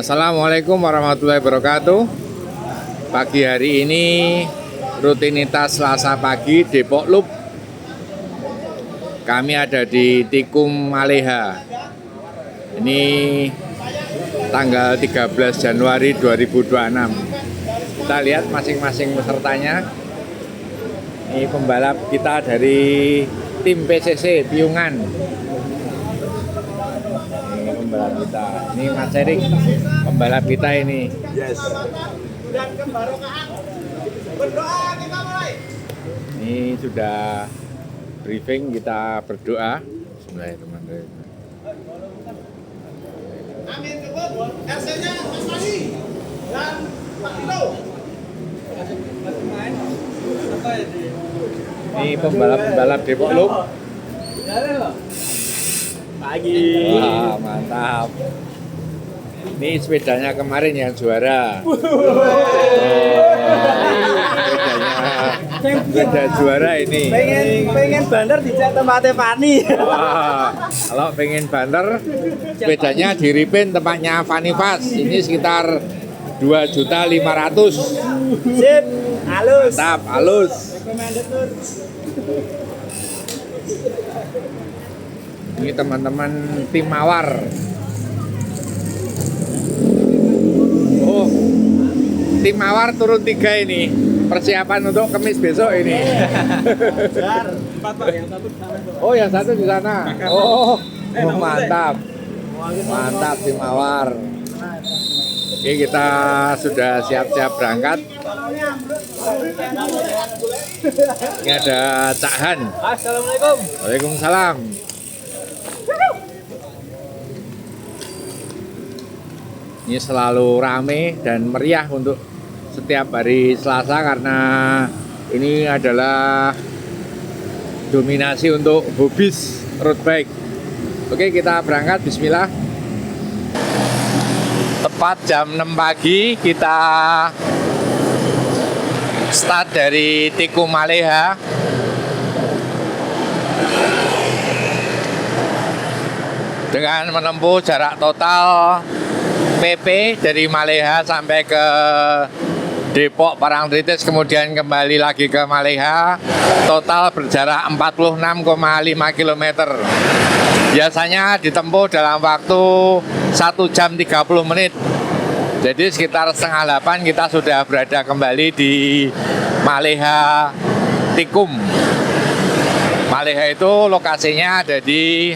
Assalamualaikum warahmatullahi wabarakatuh. Pagi hari ini rutinitas Selasa pagi Depok Loop. Kami ada di Tikum Maleha. Ini tanggal 13 Januari 2026. Kita lihat masing-masing pesertanya. Ini pembalap kita dari tim PCC Piungan. Ini pembalap kita. Ini Mas Erik, pembalap kita ini. Yes. Dan kebarokahan. Berdoa kita mulai. Ini sudah briefing, kita berdoa. Bismillahirrahmanirrahim. Amin kebun. RC-nya Mas Fahmi dan Pak Tino. Ini pembalap-pembalap Depok Loop. Pagi. Wah, mantap. Ini sepedanya kemarin yang juara. Sepeda juara ini. Pengen bandar dicek tempatnya Fani. Wah, kalau pengen banter, sepedanya di Ripin tempatnya Fani Fast. Ini sekitar 2.500.000. Sip. Halus. Mantap, halus. Recommended Nur. Ini teman-teman tim Mawar. Oh, tim Mawar turun 3 ini. Persiapan untuk Kemis besok ini. Jar, 4 Pak, yang satu di sana. Oh, yang satu di sana. Oh, mantap. Mantap tim Mawar. Oke, kita sudah siap-siap berangkat. Ini ada Cak Han. Assalamualaikum. Waalaikumsalam. Ini selalu rame dan meriah untuk setiap hari Selasa karena ini adalah dominasi untuk hobis road bike. Oke, kita berangkat, bismillah. Tepat jam 6 pagi kita start dari Tikum Maleha. Dengan menempuh jarak total PP dari Maleha sampai ke Depok Parangtritis, kemudian kembali lagi ke Maleha, total berjarak 46,5 km. Biasanya ditempuh dalam waktu 1 jam 30 menit. Jadi sekitar setengah 8 kita sudah berada kembali di Maleha Tikum. Maleha itu lokasinya ada di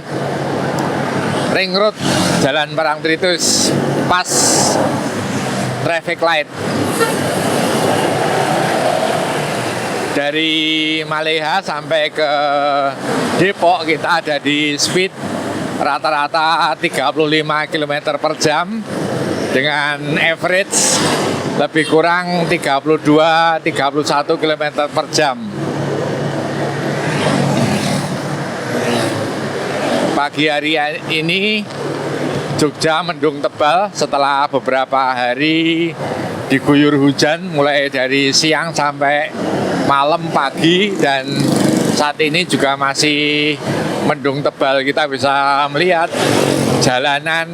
Ring Road, Jalan Parangtritis, pas traffic light. Dari Maleha sampai ke Depok kita ada di speed rata-rata 35 km per jam dengan average lebih kurang 32-31 km per jam. Pagi hari ini Jogja mendung tebal setelah beberapa hari diguyur hujan mulai dari siang sampai malam pagi, dan saat ini juga masih mendung tebal. Kita bisa melihat jalanan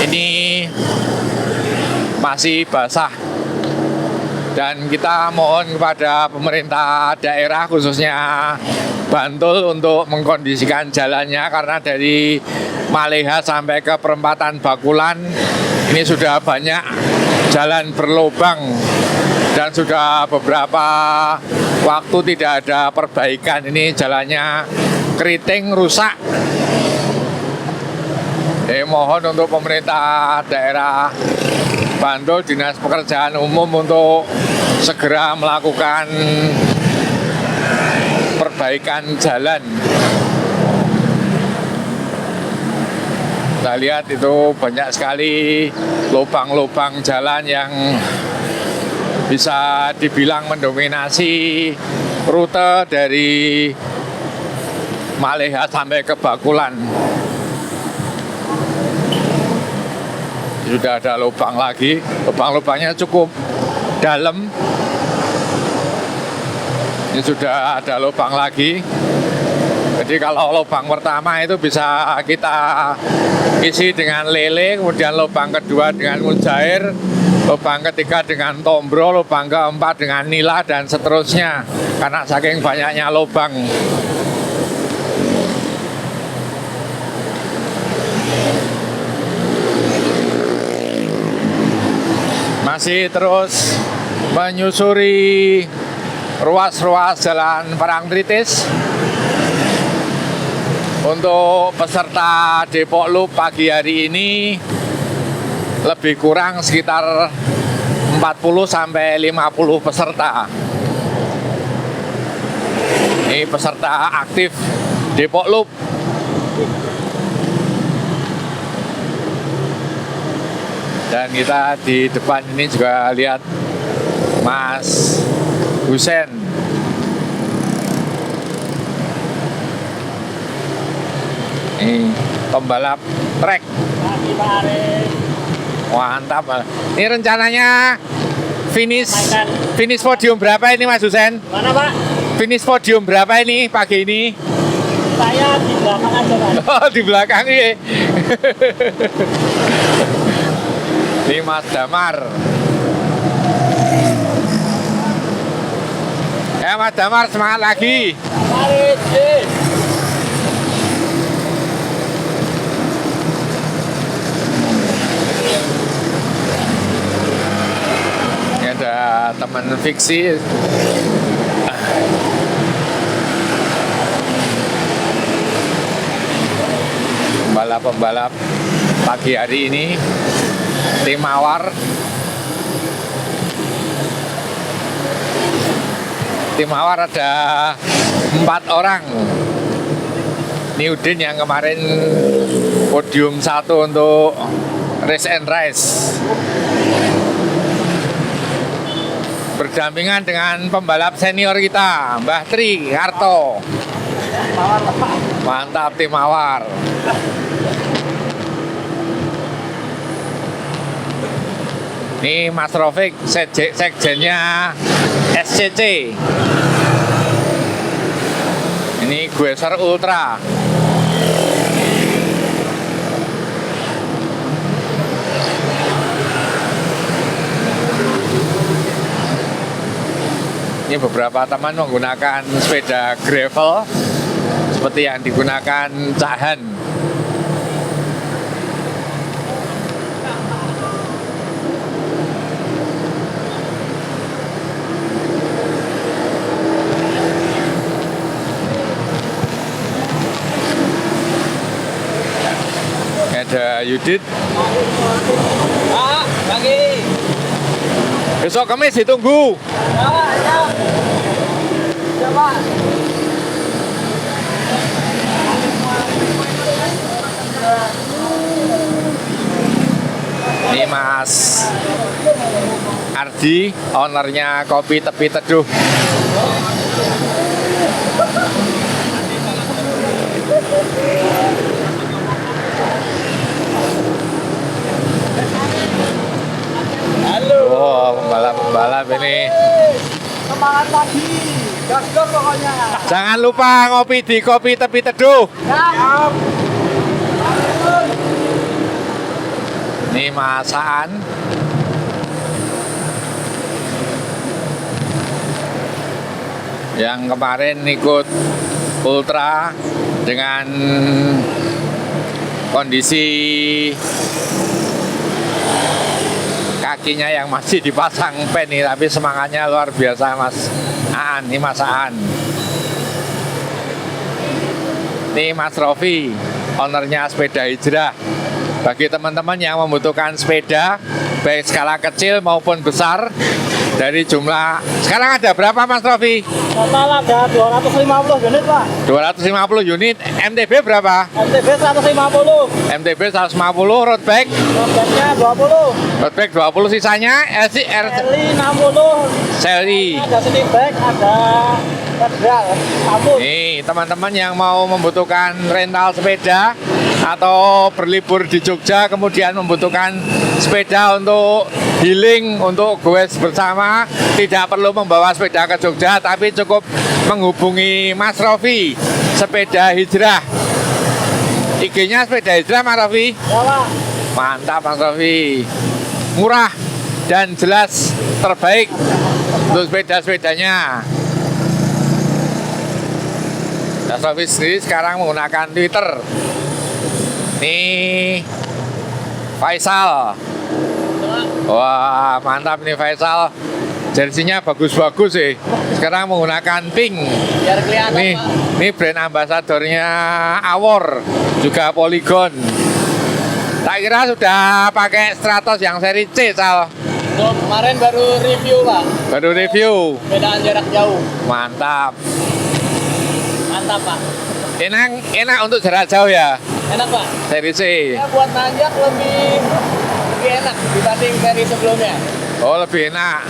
ini masih basah, dan kita mohon kepada pemerintah daerah khususnya Bantul untuk mengkondisikan jalannya, karena dari Maleha sampai ke perempatan Bakulan ini sudah banyak jalan berlubang dan sudah beberapa waktu tidak ada perbaikan. Ini jalannya keriting, rusak. Mohon untuk pemerintah daerah Bantul, Dinas Pekerjaan Umum untuk segera melakukan perbaikan jalan. Kita lihat itu banyak sekali lubang-lubang jalan yang bisa dibilang mendominasi rute dari Maleha sampai ke Bakulan. Sudah ada lubang lagi, lubang-lubangnya cukup dalam. Ini sudah ada lubang lagi. Jadi kalau lubang pertama itu bisa kita isi dengan lele, kemudian lubang kedua dengan mujair, lubang ketiga dengan tombro, lubang keempat dengan nila, dan seterusnya. Karena saking banyaknya lubang. Masih terus menyusuri ruas-ruas jalan Parangtritis. Untuk peserta Depok Loop pagi hari ini lebih kurang sekitar 40 sampai 50 peserta. Ini peserta aktif Depok Loop. Dan kita di depan ini juga lihat Mas Husen. Ini pembalap trek. Mantap. Ini rencananya finish podium berapa ini Mas Husen? Mana Pak? Finish podium berapa ini pagi ini? Saya di belakang aja Pak. Oh, di belakang ini. Ini Mas Damar. Ya Mas Damar, semangat lagi. Mari. Ini ada teman fiksi. Pembalap-pembalap pagi hari ini tim Mawar. Tim Mawar ada 4 orang. Ini Udin yang kemarin podium 1 untuk Race and Rice. Berdampingan dengan pembalap senior kita, Mbah Tri Harto. Mantap tim Mawar. Ini Mas Rofik, sekjennya SCC. Ini Gueser Ultra. Ini beberapa teman menggunakan sepeda gravel seperti yang digunakan Cak Han. Ada Yudit. Pak, pagi. Besok Kamis ditunggu. Ya Pak. Ini Mas Ardi, ownernya Kopi Tepi Teduh. Halo. Oh, pembalap-pembalap ini. Semangat pagi. Gaskan pokoknya. Jangan lupa ngopi di Kopi Tepi Teduh. Siap. Ini Mas Aan. Yang kemarin ikut ultra dengan kondisi kakinya yang masih dipasang pen nih, tapi semangatnya luar biasa Mas Aan. Ini Mas Aan. Ini Mas Rofi, ownernya Sepeda Hijrah. Bagi teman-teman yang membutuhkan sepeda baik skala kecil maupun besar, dari jumlah sekarang ada berapa Mas Rofi? Total ada 250 unit Pak. 250 unit. MTB berapa? MTB 150. MTB 150, road bike Robeknya 20. road bike 20, sisanya LCR Eli 60. seri. Ada sini bag, ada federal. Sabun. Nih teman-teman yang mau membutuhkan rental sepeda atau berlibur di Jogja, kemudian membutuhkan sepeda untuk healing, untuk goes bersama, tidak perlu membawa sepeda ke Jogja, tapi cukup menghubungi Mas Rofi sepeda hijrah. IG-nya sepeda hijrah Mas Rofi. Ya Pak. Mantap Mas Rofi. Murah dan jelas terbaik untuk sepeda-sepedanya. Mas Rofi sendiri sekarang menggunakan Twitter. Nih Faisal. Wah mantap nih Faisal. Jersinya bagus-bagus sih. Sekarang menggunakan pink. Biar kelihatan Nih, Pak. ini brand ambasadornya Awor, juga Polygon. Tak kira sudah pakai Stratos yang seri C, Sal. Tuh, kemarin baru review Pak. Baru review. Bedaan jarak jauh. Mantap. Mantap Pak. Enak untuk jarak jauh ya, Enak Pak. seri C. Ya buat nanjak lebih enak dibanding seri sebelumnya. Oh, lebih enak.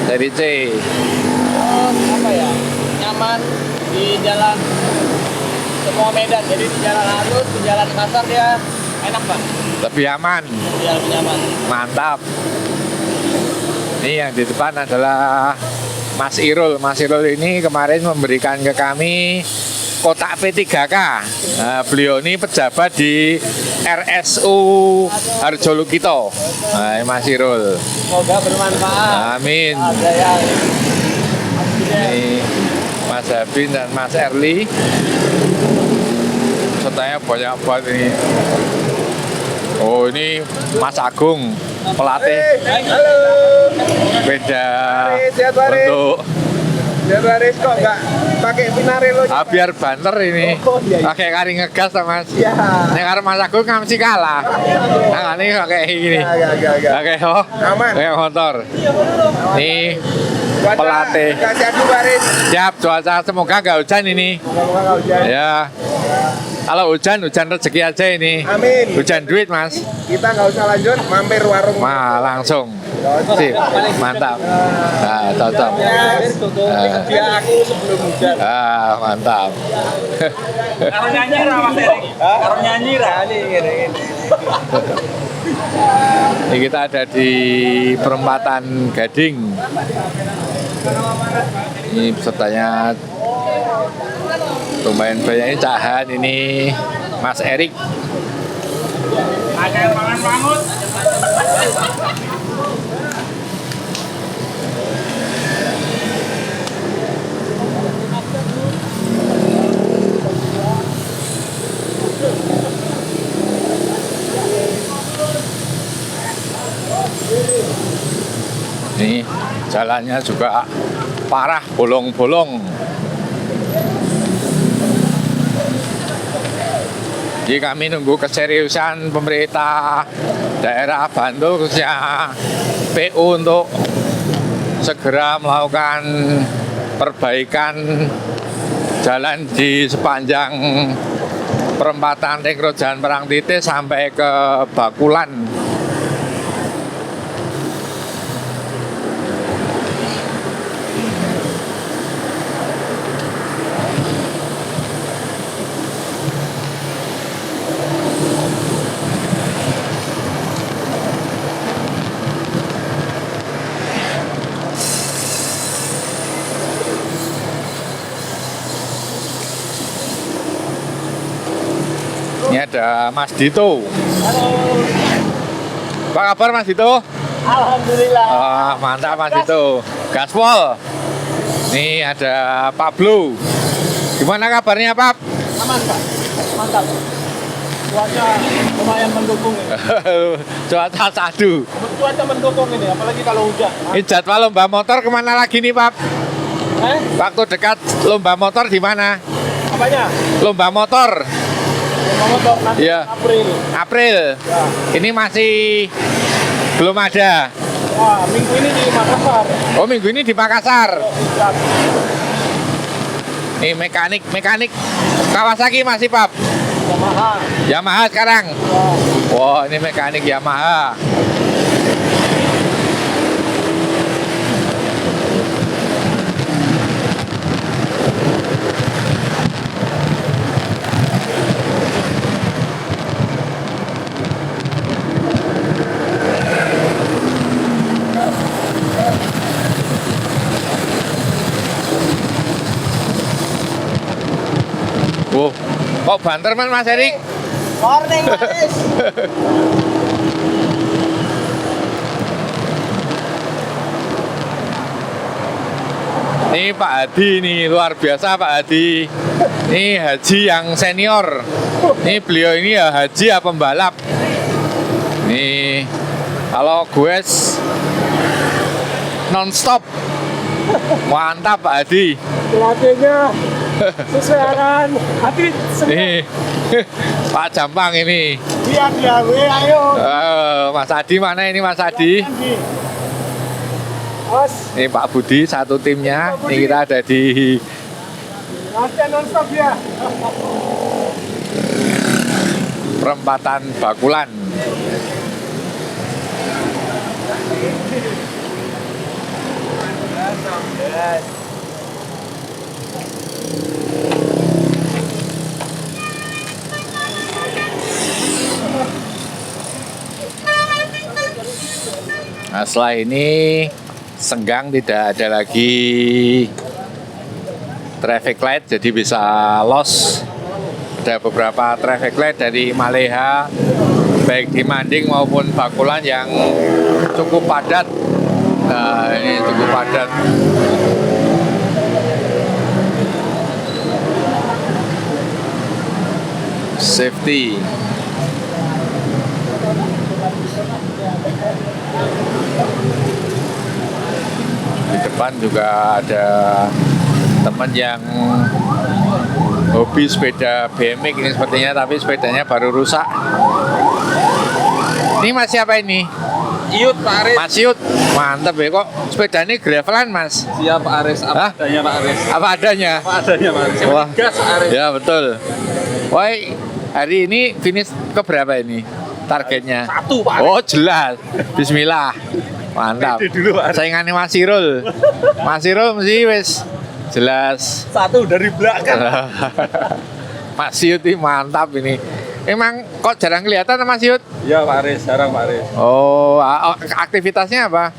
Seri C. Terus apa ya? Nyaman di jalan semua medan. Jadi di jalan halus, di jalan kasar dia enak Pak. Lebih aman. Dia lebih nyaman. Mantap. Ini yang di depan adalah Mas Irul. Mas Irul ini kemarin memberikan ke kami kotak P3K. Nah, beliau ini pejabat di RSU Harjolukito. Nah, Mas Irul. Semoga bermanfaat. Amin. Ada yang Ini Mas Habin dan Mas Erli. Pesertanya banyak banget ini. Oh, ini Mas Agung, pelatih. Halo. Beda Sehat, Baris. untuk Biar Baris kok nggak pakai Pinarello? biar banter ini. Oh, iya, iya. Pakai kari ngegas tuh, Mas. Ya. Ini karena Mas Agung kan mesti kalah. Nah, ini pakai gini. Ya. Pakai oh, Aman. pakai motor. Ini pelatih. Kasih adu Baris. Siap, cuaca semoga nggak hujan ini. Semoga nggak hujan. Ya. Kalau hujan rezeki aja ini. Amin. Hujan duit, Mas. Kita nggak usah lanjut, mampir warung. Wah, langsung. Sip, mantap. Nah, cocok. Dia aku sebelum hujan. Mantap. Karo nyanyi ra Mas Erik? Karo nyanyi ra? Ini kita ada di perempatan Gading. Ini pesertanya lumayan banyak. Ini Cahan, ini Mas Erik. Ada yang mangan mangut. Ini jalannya juga parah, bolong-bolong. Jadi kami nunggu keseriusan pemerintah daerah Bantul khususnya PU untuk segera melakukan perbaikan jalan di sepanjang perempatan Ring Jalan Perang Titis sampai ke Bakulan. Ini ada Mas Dito. Halo. Apa kabar Mas Dito? Alhamdulillah. Mantap Mas Dito. Gaspol. Ini ada Pablo. Gimana kabarnya Pak? Aman Pak. Mantap. Cuaca lumayan mendukung ini. Cuaca sadu. Cuaca mendukung ini, apalagi kalau hujan. Ini jadwal lomba motor kemana lagi nih Pak? Waktu dekat lomba motor di mana? Apanya? Lomba motor. Motor nanti Iya. April. April. Ya. Ini masih belum ada. Wah, minggu ini di Makassar. Oh, minggu ini di Makassar. Ya. Nih mekanik Kawasaki masih Pak. Yamaha. Yamaha sekarang. Ya. Wah, ini mekanik Yamaha. Kok banter Mas Erik? Warning Maris. Ini Pak Hadi nih, luar biasa Pak Hadi. Ini haji yang senior. Ini beliau ini ya haji ya pembalap. Nih, kalau gue non-stop. Mantap Pak Hadi. Pelatihnya sesuai arahan hati Nih, Pak Jampang ini. dia ayo. Mas Hadi mana ini Mas Hadi? Os, Ini Pak Budi satu timnya. Ini kita ada di latihan nonstop ya. perempatan Bakulan. Nah, setelah ini Senggang tidak ada lagi traffic light, jadi bisa los. Ada beberapa traffic light dari Maleha, baik di Manding maupun Bakulan yang cukup padat. Nah, ini cukup padat. Safety. Di depan juga ada teman yang hobi sepeda BMX ini sepertinya, tapi sepedanya baru rusak. Ini Mas siapa ini? Iut Pak Aris. Mas Yud. Mantep ya, kok sepeda ini gravelan Mas? Siap Pak Aris, Hah? apa adanya Pak Aris. Apa adanya? Apa adanya Pak Aris. Yang Wah. penting gas Pak Aris. Ya betul. Woi, hari ini finish ke berapa ini targetnya? 1 Pak Aris. Oh jelas. Bismillah. Mantap. Pede dulu, Pak. Saingannya Mas Irul. Mas Irul mesti wis jelas. 1 dari belakang. Mas Yud ini mantap ini. Emang kok jarang kelihatan Mas Yud? Iya Pak Aris, jarang Pak Aris. Oh, aktivitasnya apa?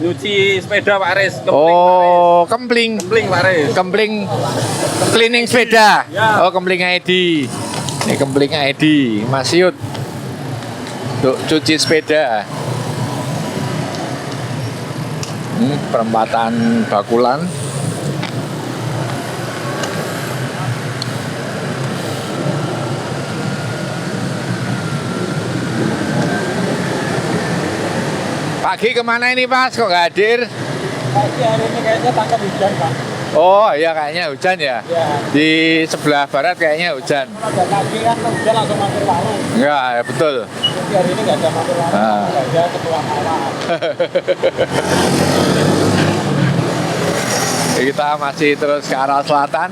Nyuci sepeda Pak Aris. Oh, kempling. Kempling Pak Aris. Kempling cleaning sepeda. Ya. Oh, kempling ID. Ini kempling ID, Mas Yud. Untuk cuci sepeda. Perempatan Bakulan. Pagi kemana ini Mas? Kok nggak hadir? Pagi hari ini kayaknya tangkap hujan Pak. Oh iya kayaknya hujan ya. Ya. Di sebelah barat kayaknya hujan. Ada pagi kan hujan langsung mampir lalu. Enggak, ya betul. Jadi hari ini nggak ada mampir lalu, Ah. nggak ada ketua malam. Kita masih terus ke arah selatan.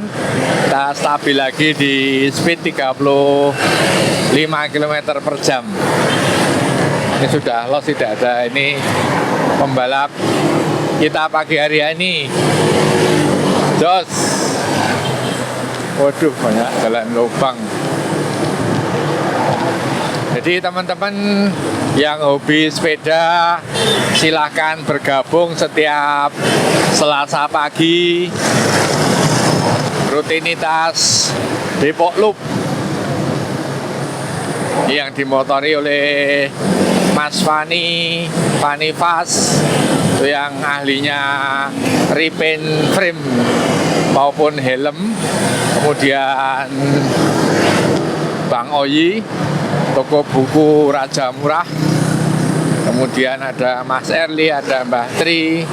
Kita stabil lagi di speed 35 km per jam. Ini sudah los, tidak ada ini pembalap kita pagi hari ini. Jos. Waduh, banyak jalan lubang. Jadi teman-teman yang hobi sepeda silahkan bergabung setiap Selasa pagi. Rutinitas Depok Loop yang dimotori oleh Mas Fani Fas, itu yang ahlinya repaint frame maupun helm. Kemudian Bang Oyi, toko buku Raja Murah. Kemudian ada Mas Erli, ada Mbah Tri.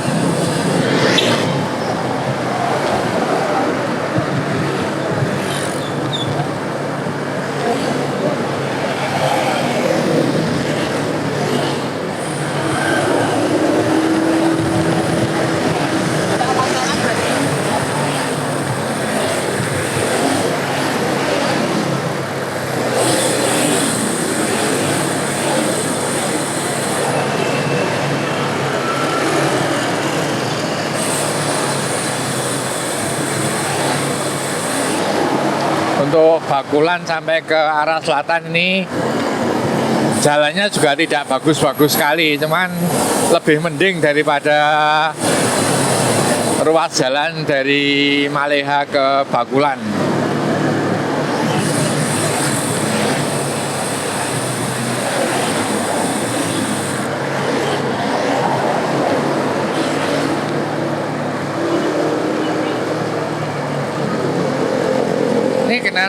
Untuk Bakulan sampai ke arah selatan ini jalannya juga tidak bagus-bagus sekali, cuman lebih mending daripada ruas jalan dari Maleha ke Bakulan.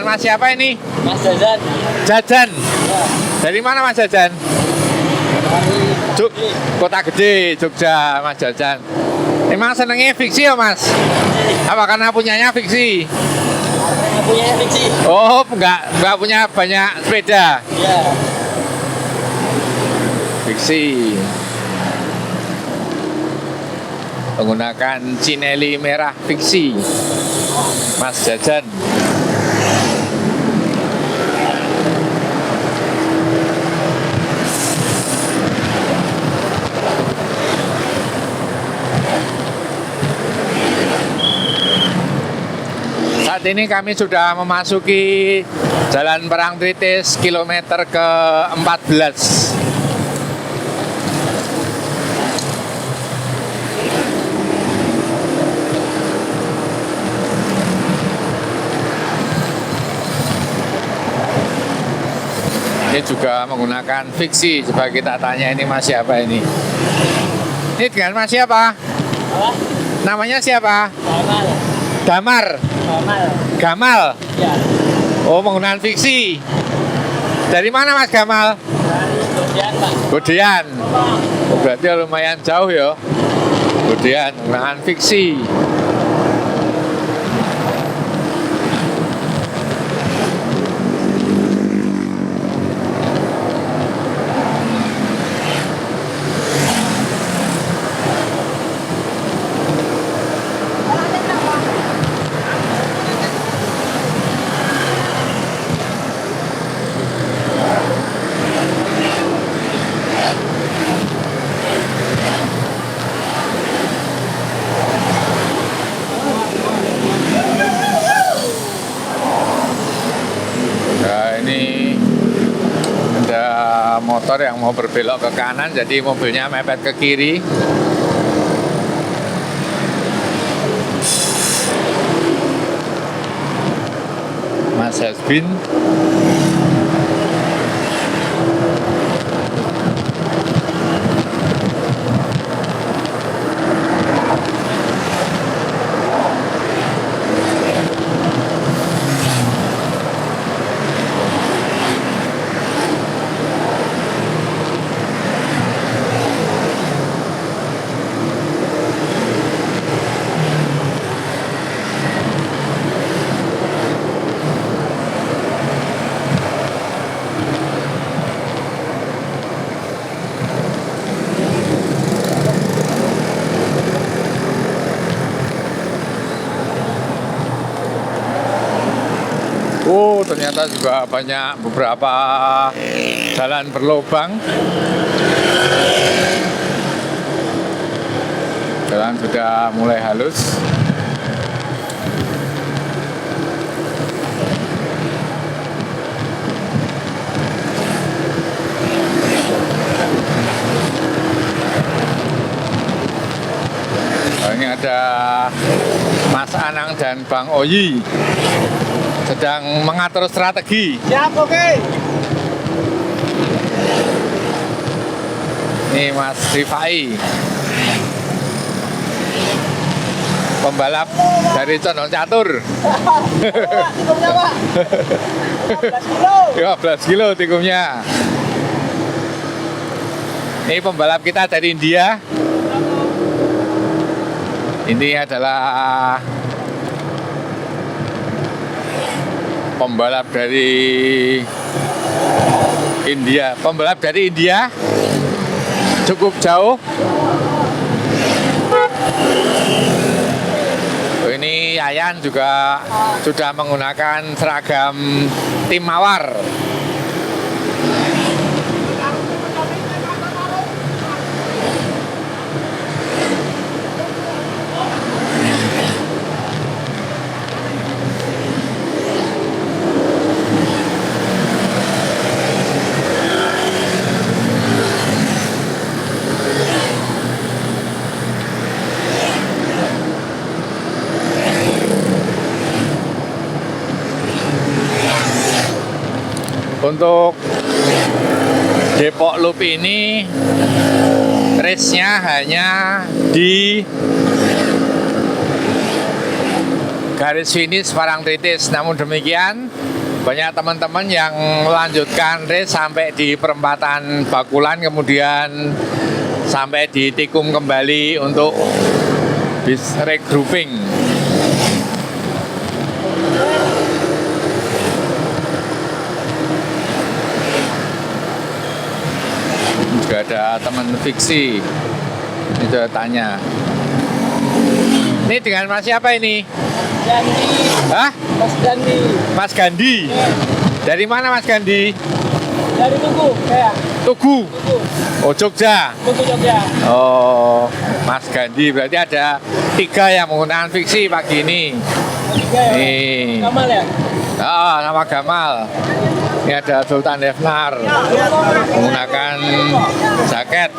Mas siapa ini? Mas Jajan. Jajan. Ya. Dari mana Mas Jajan? Dari Kota Gede, Jogja, Mas Jajan. Emang senengnya fiksi ya Mas? Apa karena punyanya fiksi? Yang punya fiksi. Oh, nggak punya banyak sepeda. Ya. Fiksi. Menggunakan Cinelli merah fiksi. Mas Jajan. Saat ini kami sudah memasuki Jalan Parangtritis kilometer ke-14. Ini juga menggunakan fiksi. Coba kita tanya ini Mas siapa ini? Ini dengan Mas siapa? Apa? Namanya siapa? Gamal. Damar. Gamal. Gamal. Ya. Oh, menggunakan fiksi. Dari mana Mas Gamal? Dari Jodian, Pak. Godean. Oh, berarti lumayan jauh ya. Godean menggunakan fiksi. Nah, ini ada motor yang mau berbelok ke kanan, jadi mobilnya mepet ke kiri. Mas Hasbin. Oh, ternyata juga banyak beberapa jalan berlubang. Jalan sudah mulai halus. Oh, ini ada Mas Anang dan Bang Oyi sedang mengatur strategi. Siap, oke. Ini Mas Rifai, pembalap dari Condong Catur. Tikumnya, Pak. 15 kilo. 15 kilo tikumnya. Ini pembalap kita dari India. Ini adalah pembalap dari India. Pembalap dari India cukup jauh. Ini Yayan juga sudah menggunakan seragam tim Mawar. Untuk Depok Loop ini race-nya hanya di garis finish Parangtritis. Namun demikian banyak teman-teman yang melanjutkan race sampai di perempatan Bakulan, kemudian sampai di Tikung kembali untuk bis regrouping. Juga ada teman fiksi, itu tanya. Ini dengan Mas siapa ini? Gandhi, Hah? Mas Gandhi. Mas Gandhi. Dari mana Mas Gandhi? Dari Tugu, kayak Tugu. Tugu, Oh, Jogja. Tugu Jogja. Oh, Mas Gandhi. Berarti ada 3 yang menggunakan fiksi pagi ini. Tiga ya. Nih. Kamal ya? Ah, nama Gamal. Ini ada Sultan Defnar menggunakan jaket.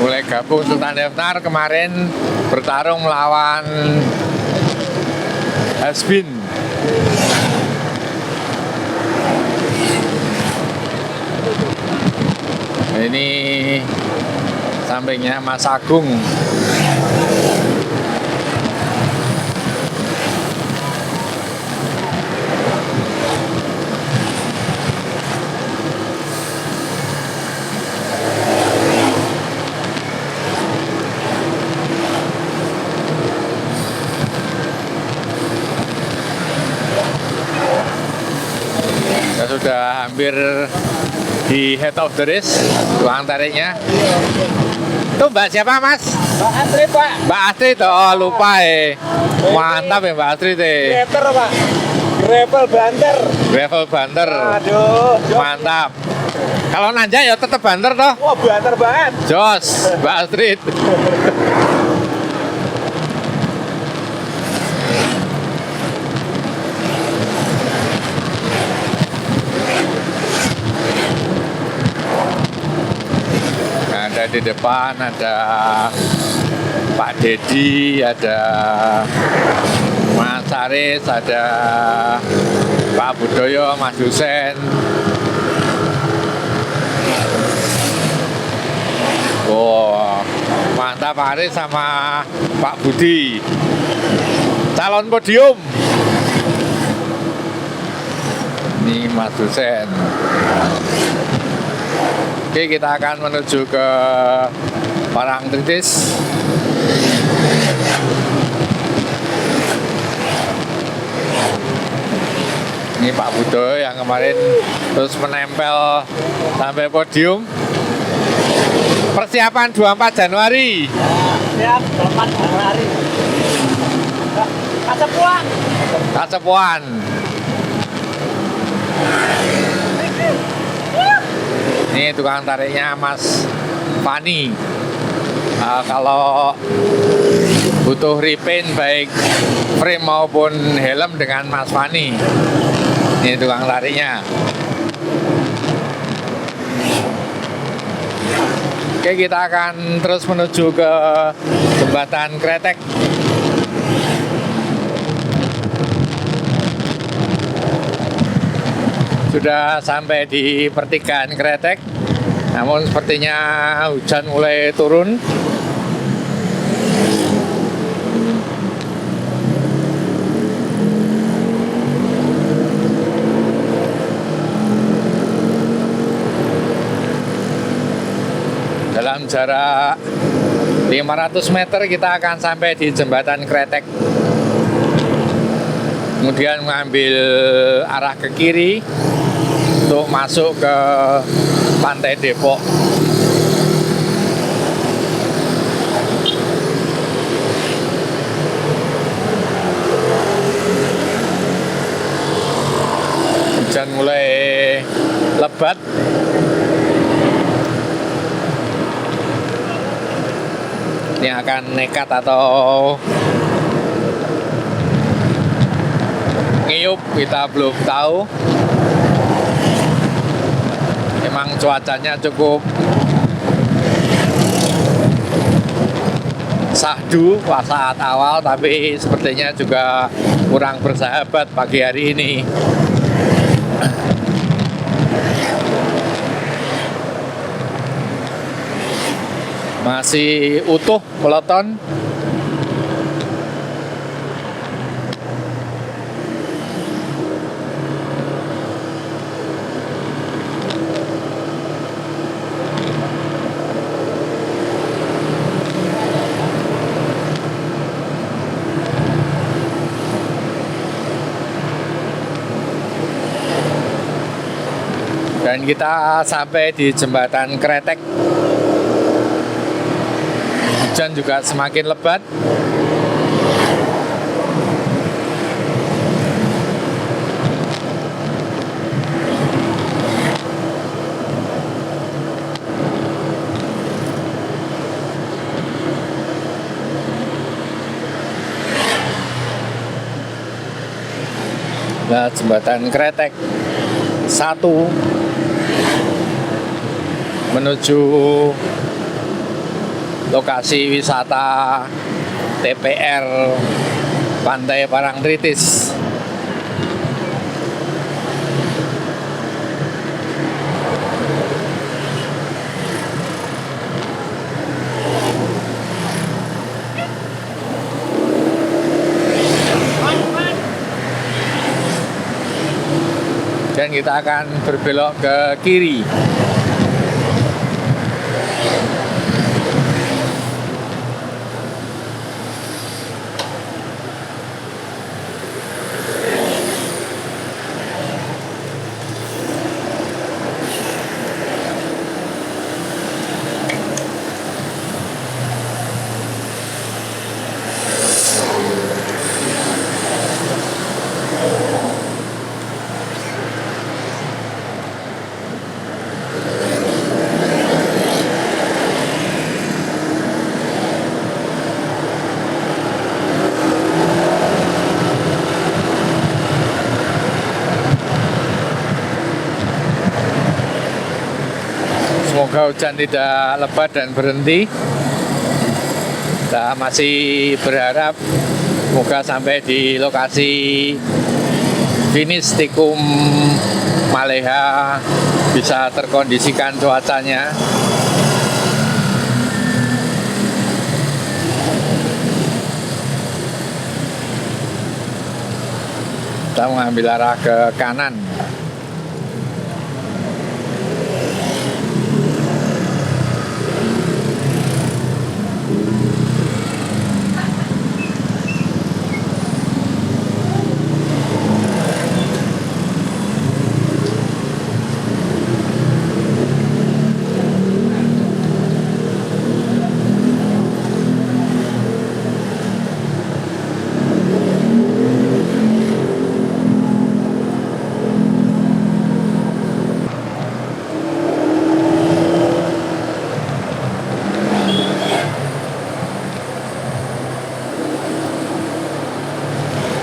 Mulai gabung Sultan Defnar kemarin bertarung melawan Hasbin. Ini sampingnya Mas Agung. Ya sudah hampir di head of the race, ruang tariknya. Itu Mbak siapa Mas? Pak Astri, Pak. Mbak Astrid, oh lupa Mantap ya Mbak Astrid Gravel, Pak. Gravel banter. Gravel banter. Aduh, Mantap. Kalau nanjak ya tetap banter toh. wah banter banget. Jos, Mbak Astrid. Ada di depan, ada Pak Dedi, ada Mas Aris, ada Pak Budoyo, Mas Husen. Oh, mantap Pak Aris sama Pak Budi. Calon podium. Ini Mas Husen. Oke, kita akan menuju ke Parangtritis. Ini Pak Budo yang kemarin terus menempel sampai podium. Persiapan 24 Januari. Siap, 8 Januari. Kacepuan. Kacepuan. Ini tukang tariknya Mas Fani. Kalau butuh repaint baik frame maupun helm dengan Mas Fani. Ini tukang tariknya. Oke, kita akan terus menuju ke Jembatan Kretek. Sudah sampai di pertigaan Kretek, namun sepertinya hujan mulai turun. Dalam jarak 500 meter kita akan sampai di Jembatan Kretek. Kemudian mengambil arah ke kiri untuk masuk ke Pantai Depok. Hujan mulai lebat. Ini akan nekat atau ngiyup kita belum tahu. Emang cuacanya cukup sahdu pas saat awal, tapi sepertinya juga kurang bersahabat pagi hari ini. Masih utuh peloton. Dan kita sampai di jembatan Kretek. Hujan juga semakin lebat. Nah, jembatan Kretek 1 menuju lokasi wisata TPR Pantai Parangtritis. Dan kita akan berbelok ke kiri. Semoga hujan tidak lebat dan berhenti. Kita masih berharap semoga sampai di lokasi finish Tikum Maleha bisa terkondisikan cuacanya. Kita mengambil arah ke kanan.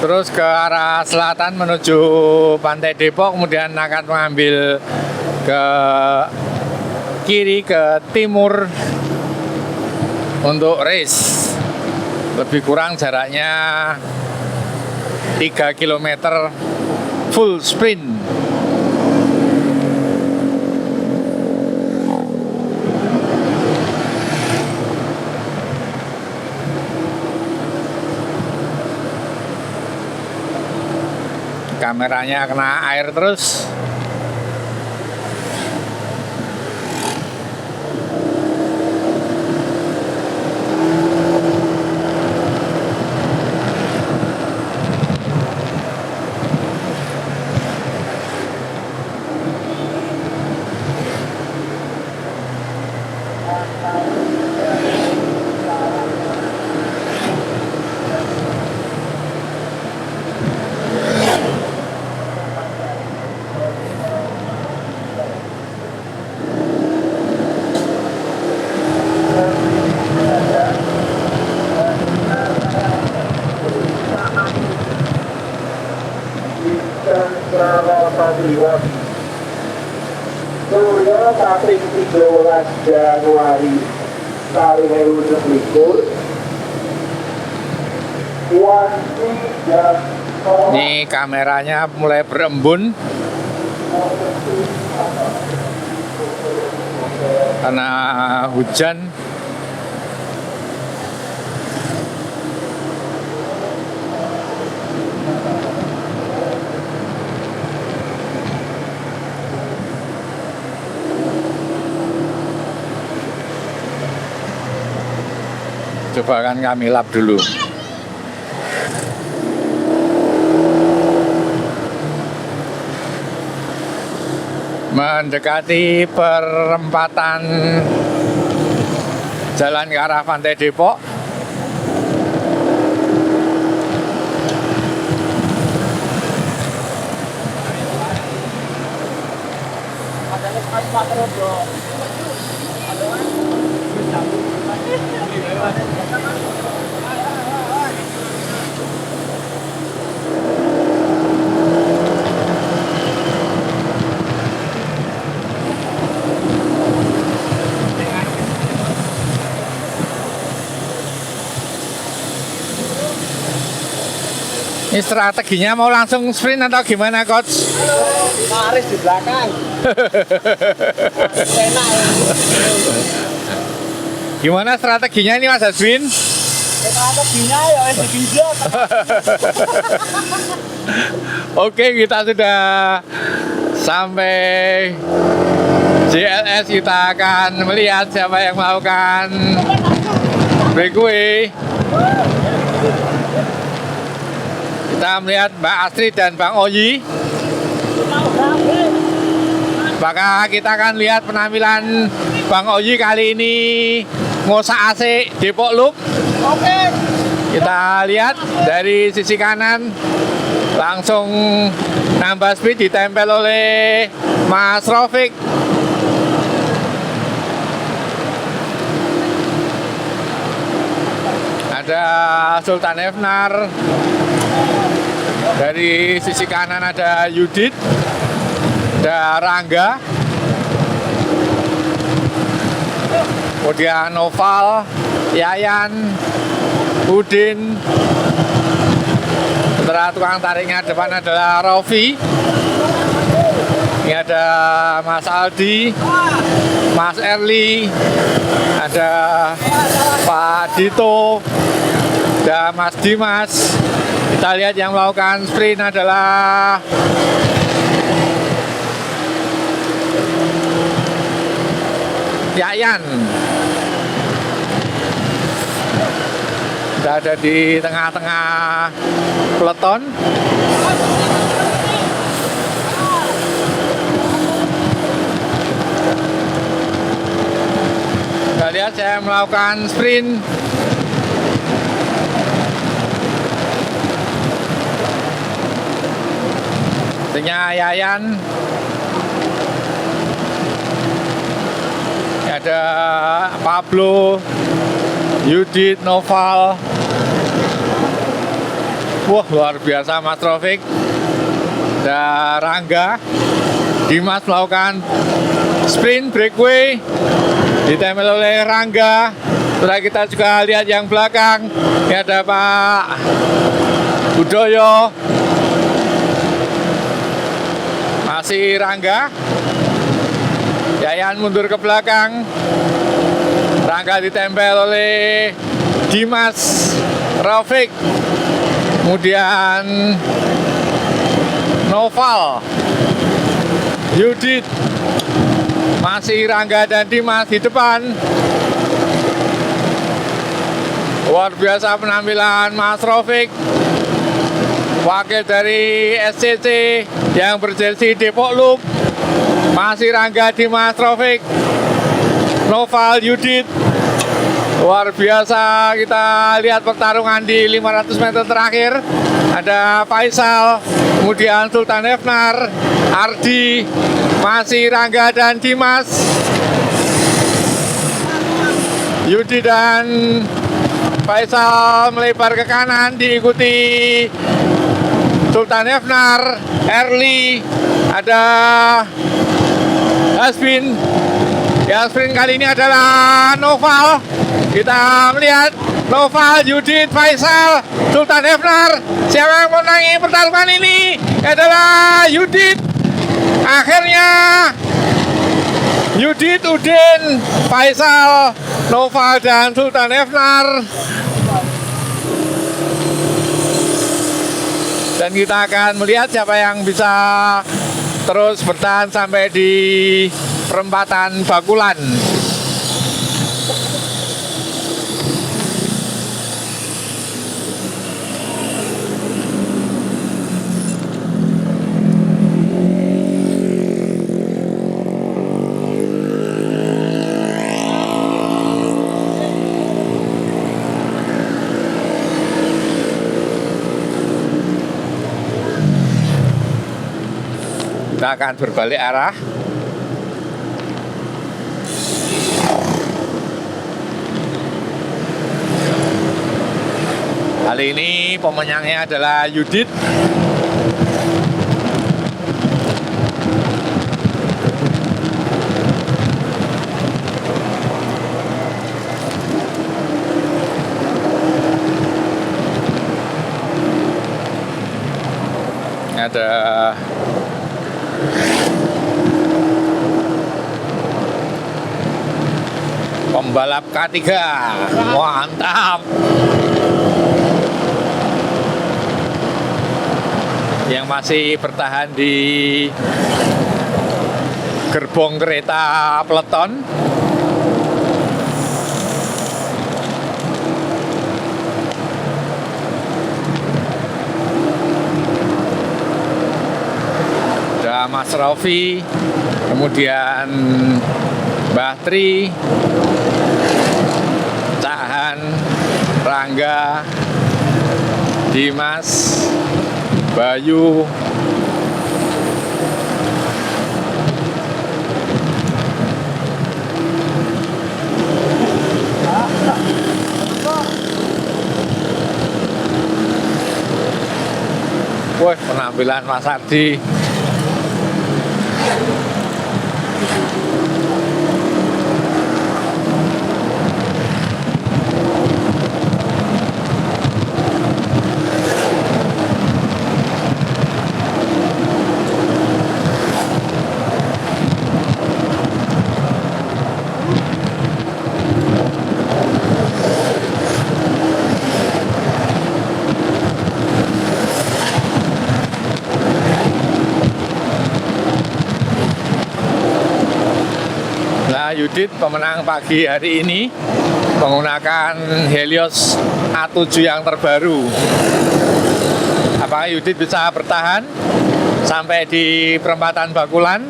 Terus ke arah selatan menuju Pantai Depok, kemudian akan mengambil ke kiri ke timur untuk race. Lebih kurang jaraknya 3 km full sprint. Kameranya kena air terus. Surya Sapring 13 Januari tahun 2021 Ini kameranya mulai berembun karena hujan. Coba kan kami lap dulu. mendekati perempatan Jalan ke arah Pantai Depok. Ini strateginya mau langsung sprint atau gimana, Coach? Paris di belakang. Enak ya. Gimana strateginya ini, Mas Hasbin? Strateginya ya wis digenjot. Oke, kita sudah sampai JLS. Kita akan melihat siapa yang melakukan breakaway. Kita melihat Mbak Astrid dan Bang Oyi. Maka kita akan lihat penampilan Bang Oyi kali ini ngosak AC Depok Loop. Oke. Kita lihat dari sisi kanan langsung nambah speed, ditempel oleh Mas Rafiq. Ada Sultan Efnar. Dari sisi kanan ada Yudit, ada Rangga, kemudian Noval, Yayan, Udin. Setelah tukang tariknya depan adalah Rofi. Ini ada Mas Aldi, Mas Erli, ada Pak Dito, ada Mas Dimas. Kita lihat yang melakukan sprint adalah Yayan. Kita ada di tengah-tengah peloton. Kita lihat saya melakukan sprint. Artinya Yayan. Ada Pablo, Yudit, Noval. Wah, luar biasa Mas Rafiq. Ada Rangga. Dimas melakukan sprint breakaway, ditempel oleh Rangga. Setelah kita juga lihat yang belakang. Ini ada Pak Budoyo. Masih Rangga. Yayan mundur ke belakang. Rangga ditempel oleh Dimas, Rafiq. Kemudian Noval, Yudit. Masih Rangga dan Dimas di depan. Luar biasa penampilan Mas Rafiq, wakil dari SCC yang berjersey Depok Loop. Masih Rangga, Dimas, Rafiq, Noval, Yudit. Luar biasa. Kita lihat pertarungan di 500 meter terakhir. Ada Faisal, kemudian Sultan Efnar, Ardi, masih Rangga dan Dimas, Yudi dan Faisal melebar ke kanan, diikuti Sultan Efnar, Erli, ada Hasbin. Yang sprint kali ini adalah Noval. Kita melihat Noval, Yudit, Faisal, Sultan Efnar. Siapa yang menangi pertarungan ini? Adalah Yudit. Akhirnya Yudit, Udin, Faisal, Noval, dan Sultan Efnar. Dan kita akan melihat siapa yang bisa terus bertahan sampai di perempatan Bakulan. Kita akan berbalik arah. Kali ini pemenangnya adalah Yudit. Ada pembalap K3. Mantap. Yang masih bertahan di gerbong kereta peleton. Ada Mas Rofi, kemudian Mbah Tri, Cahan, Rangga, Dimas, Bayu, wah, penampilan Mas Ardi. Yudit pemenang pagi hari ini menggunakan Helios A7 yang terbaru. Apakah Yudit bisa bertahan sampai di perempatan Bakulan?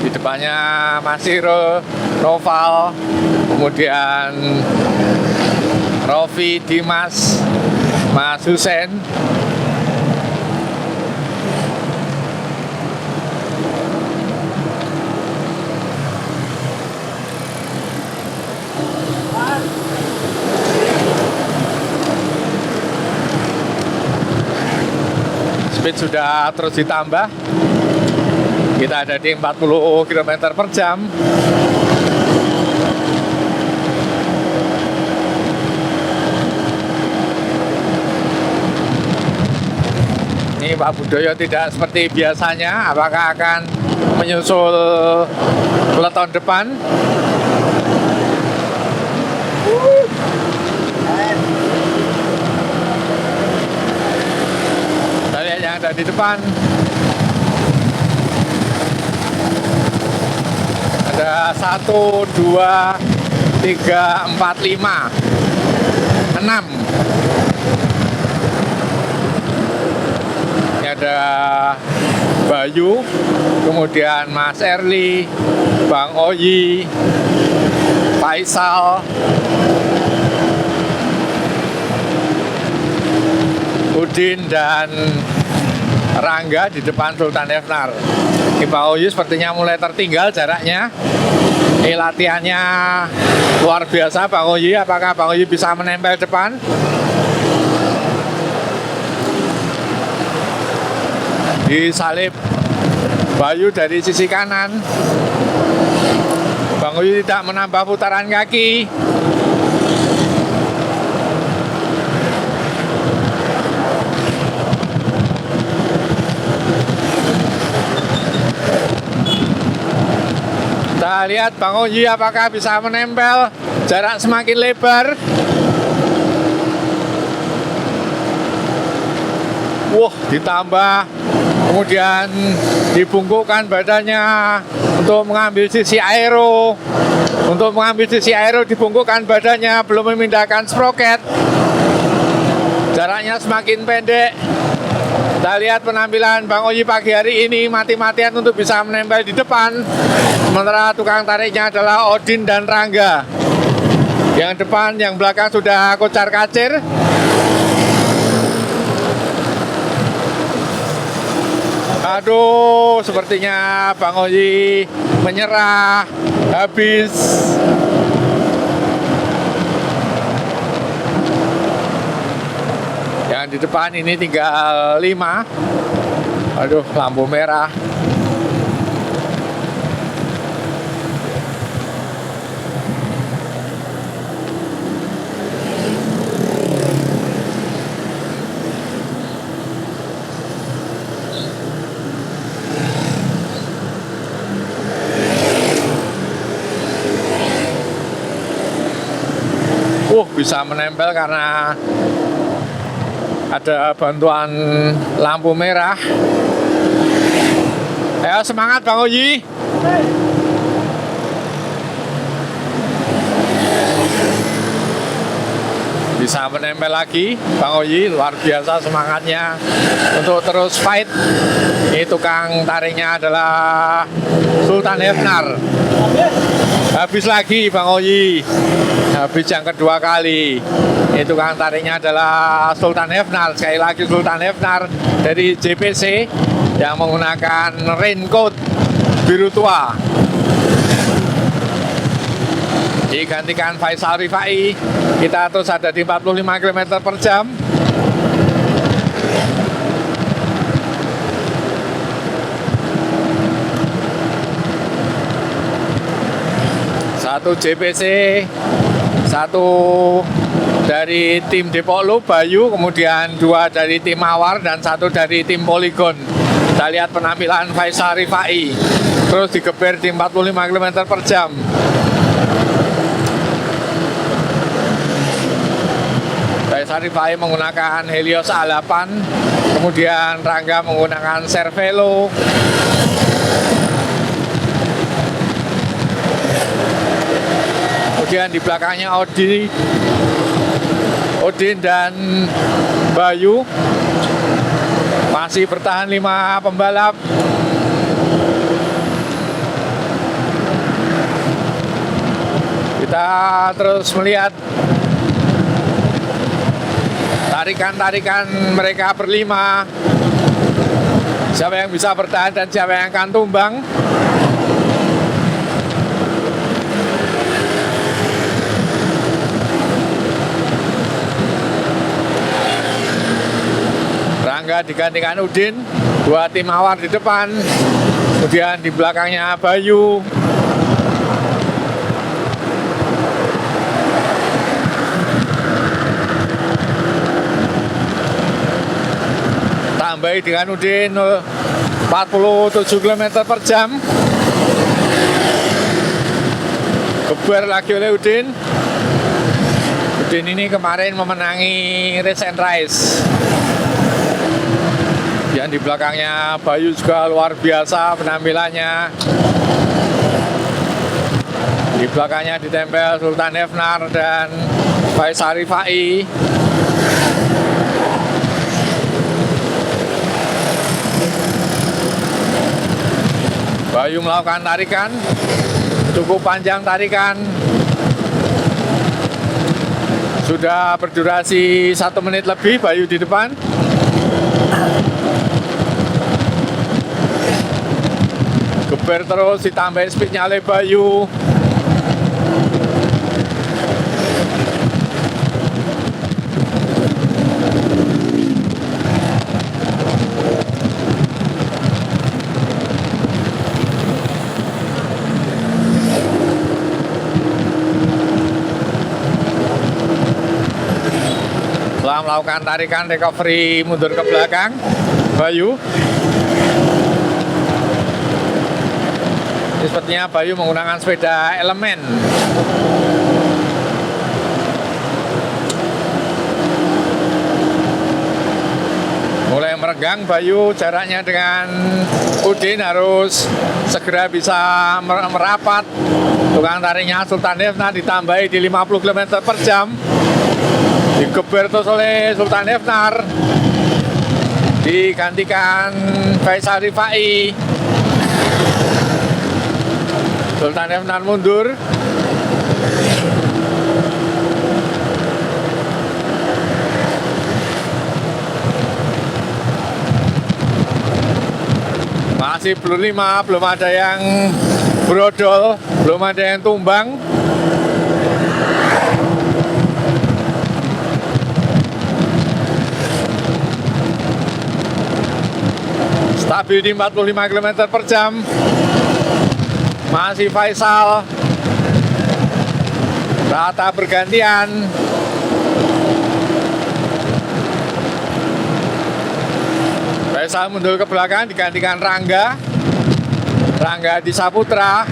Di depannya masih Noval, kemudian Rofi, Dimas, Mas Husen. Speed sudah terus ditambah. Kita ada di 40 km per jam. Ini Pak Budoyo tidak seperti biasanya. Apakah akan menyusul peleton depan? Yang ada di depan ada 1, 2, 3, 4, 5, 6. Ini ada Bayu, kemudian Mas Erli, Bang Oyi, Faisal, Udin, dan Rangga di depan Sultan Efnar. Ini Pak Oyi sepertinya mulai tertinggal jaraknya. Ini latihannya luar biasa Pak Oyi. Apakah Pak Oyi bisa menempel depan? Disalip Bayu dari sisi kanan. Bang Oyi tidak menambah putaran kaki. Kita lihat Bang Oyi apakah bisa menempel, jarak semakin lebar. Wah, ditambah, kemudian dibungkukkan badannya untuk mengambil sisi aero. Untuk mengambil sisi aero dibungkukkan badannya, belum memindahkan sproket. Jaraknya semakin pendek. Kita lihat penampilan Bang Oyi pagi hari ini mati-matian untuk bisa menempel di depan. Sementara tukang tariknya adalah Odin dan Rangga. Yang depan, yang belakang sudah kocar-kacir. Aduh, sepertinya Bang Oji menyerah. Habis. Yang di depan ini tinggal 5. Aduh, lampu merah. Bisa menempel karena ada bantuan lampu merah. Ayo semangat Bang Oji. Bisa menempel lagi Bang Oji, luar biasa semangatnya untuk terus fight. Ini tukang tariknya adalah Sultan Hefnar. Habis lagi Bang Oji. Habis yang kedua kali. Itu tukang tariknya adalah Sultan Hefnar. Sekali lagi Sultan Hefnar dari JPC yang menggunakan raincoat biru tua. Digantikan Faisal Rifai. Kita terus ada di 45 km per jam. Satu JPC, satu dari tim Depok Loop Bayu, kemudian 2 dari tim Mawar dan 1 dari tim Polygon. Kita lihat penampilan Faisal Rifai terus digeber di 45 km per jam. Faisal Rifai menggunakan Helios A8, kemudian Rangga menggunakan Cervelo. Kemudian di belakangnya Odin dan Bayu. Masih bertahan 5 pembalap. Kita terus melihat tarikan-tarikan mereka berlima. Siapa yang bisa bertahan dan siapa yang akan tumbang. Rangga digantikan Udin, 2 tim Mawar di depan, kemudian di belakangnya Bayu. Tambahi dengan Udin 47 km per jam. Geber lagi oleh Udin. Udin ini kemarin memenangi Race and Race. Yang di belakangnya Bayu juga luar biasa penampilannya. Di belakangnya ditempel Sultan Hefnar dan Faisal Rifai. Bayu melakukan tarikan, cukup panjang tarikan. Sudah berdurasi 1 menit lebih Bayu di depan. Geber terus ditambah speednya oleh Bayu. Setelah melakukan tarikan recovery mundur ke belakang, Bayu. Ini sepertinya Bayu menggunakan sepeda elemen. Mulai meregang Bayu, jaraknya dengan Udin harus segera bisa merapat. Tukang tariknya Sultan Hefnar ditambahi di 50 km per jam. Digeber terus oleh Sultan Hefnar. Digantikan Faisal Rifai. Sultan Hefnar mundur. Masih belum 5, belum ada yang brodol, belum ada yang tumbang. Stabil di 45 km per jam. Masih Faisal. Rata bergantian. Faisal mundur ke belakang digantikan Rangga. Rangga di Saputra.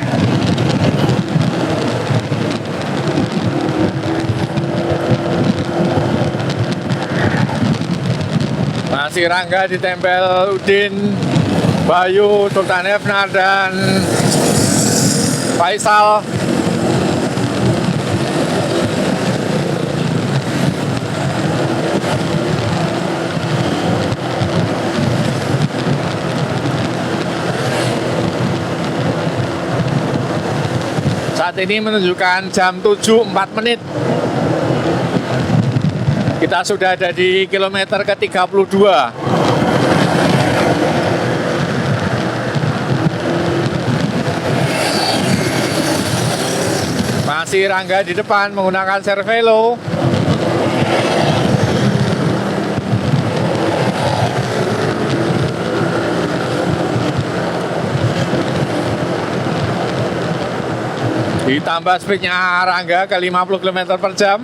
Masih Rangga ditempel Udin, Bayu, Sultan Efnar dan Faisal. Saat ini menunjukkan jam 7.04 menit. Kita sudah ada di kilometer ke-32. Masih Rangga di depan menggunakan Cervelo. Ditambah speednya Rangga ke 50 km per jam.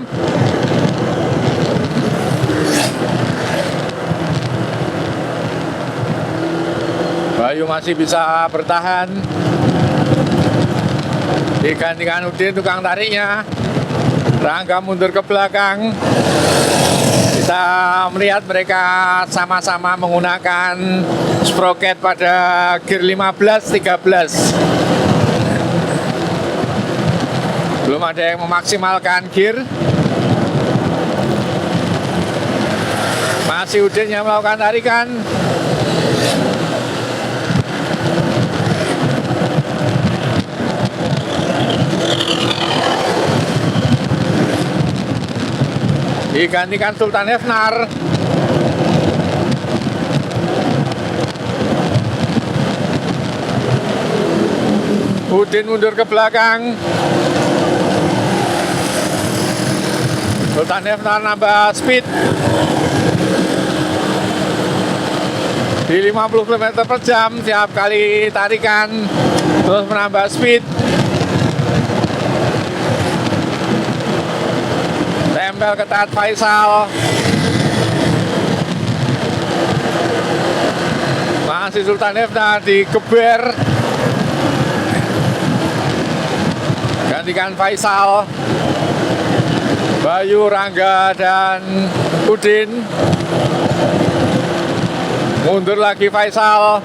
Bayu masih bisa bertahan. Digantikan Udin tukang tariknya. Rangga mundur ke belakang. Kita melihat mereka sama-sama menggunakan sprocket pada gear 15-13. Belum ada yang memaksimalkan gear. Masih Udin yang melakukan tarikan. Digantikan Sultan Efnar. Udin mundur ke belakang. Sultan Efnar nambah speed di 50 km per jam. Tiap kali tarikan terus menambah speed. Tempel ketat Faisal. Masih Sultan Efnar digeber. Gantikan Faisal. Bayu, Rangga, dan Udin. Mundur lagi Faisal.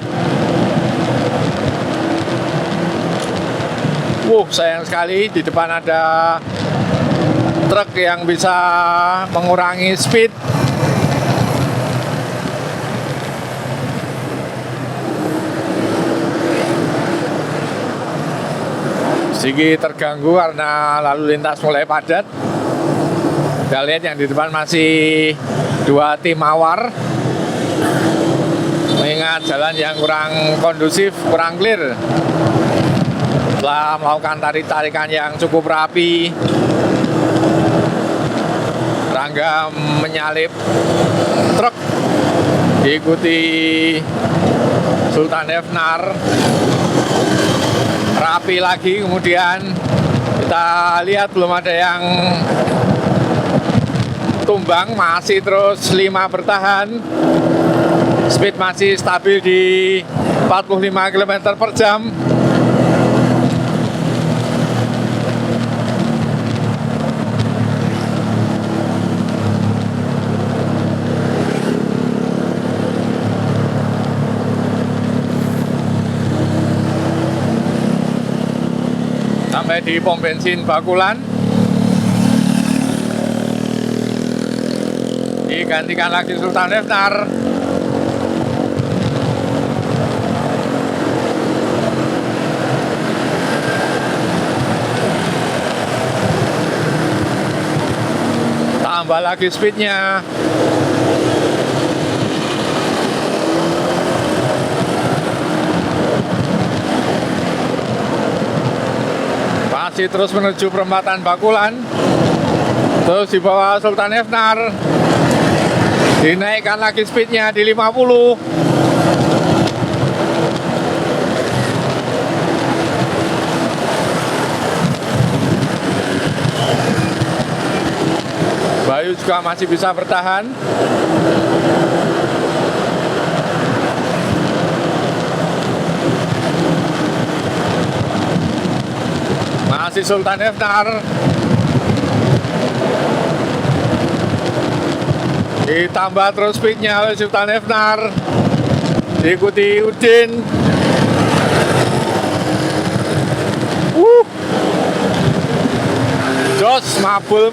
Sayang sekali di depan ada truk yang bisa mengurangi speed. Sedikit terganggu karena lalu lintas mulai padat. Kita lihat yang di depan masih 2 tim mawar. Mengingat jalan yang kurang kondusif, kurang clear. Setelah melakukan tarik-tarikan yang cukup rapi, Rangga menyalip truk, diikuti Sultan Efnar. Rapi lagi, kemudian kita lihat belum ada yang tumbang, masih terus 5 bertahan. Speed masih stabil di 45 km per jam. Sampai di pom bensin Bakulan. Digantikan lagi Sultan Efnar. Tambah lagi speednya. masih terus menuju perempatan Bakulan. Terus di bawah Sultan Efnar. Dinaikkan lagi speednya di 50. Bayu juga masih bisa bertahan. Masih Sultan Efnar. Ditambah terus speednya oleh Sultan Efnar. Diikuti Udin. Jos mabul.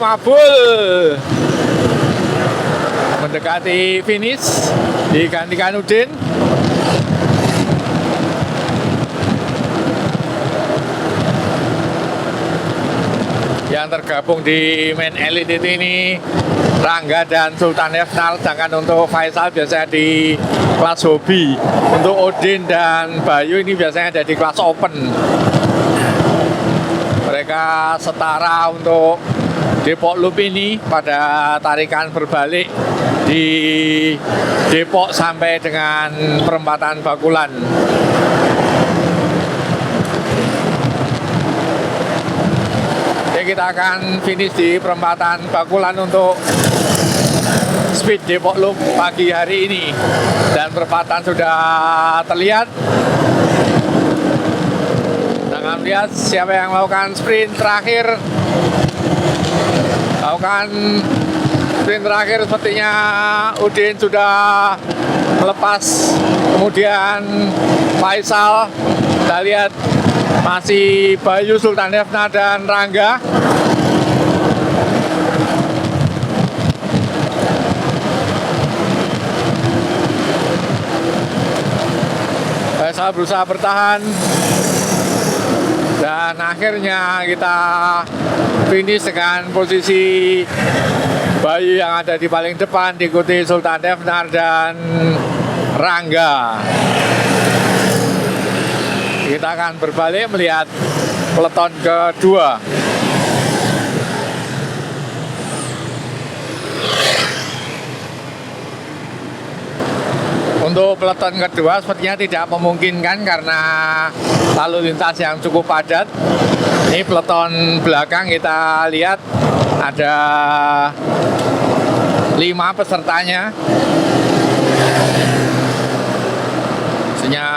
Mendekati finish. Digantikan Udin. Yang tergabung di main elite ini Rangga dan Sultan Efnar, sedangkan untuk Faisal biasanya di kelas hobi. Untuk Odin dan Bayu ini biasanya ada di kelas open. Mereka setara untuk Depok Loop ini pada tarikan berbalik di Depok sampai dengan perempatan Bakulan. Kita akan finish di perempatan Bakulan untuk speed Depok Loop pagi hari ini. Dan perempatan sudah terlihat. Kita akan lihat siapa yang melakukan sprint terakhir. Lakukan sprint terakhir sepertinya Udin sudah melepas. Kemudian Faisal, kita lihat masih Bayu, Sultan Efnar dan Rangga. Faisal berusaha bertahan. Dan akhirnya kita finish dengan posisi Bayu yang ada di paling depan, diikuti Sultan Efnar dan Rangga. Kita akan berbalik melihat peleton kedua. Untuk peleton kedua sepertinya tidak memungkinkan karena lalu lintas yang cukup padat. Ini peleton belakang kita lihat ada 5 pesertanya. Maksudnya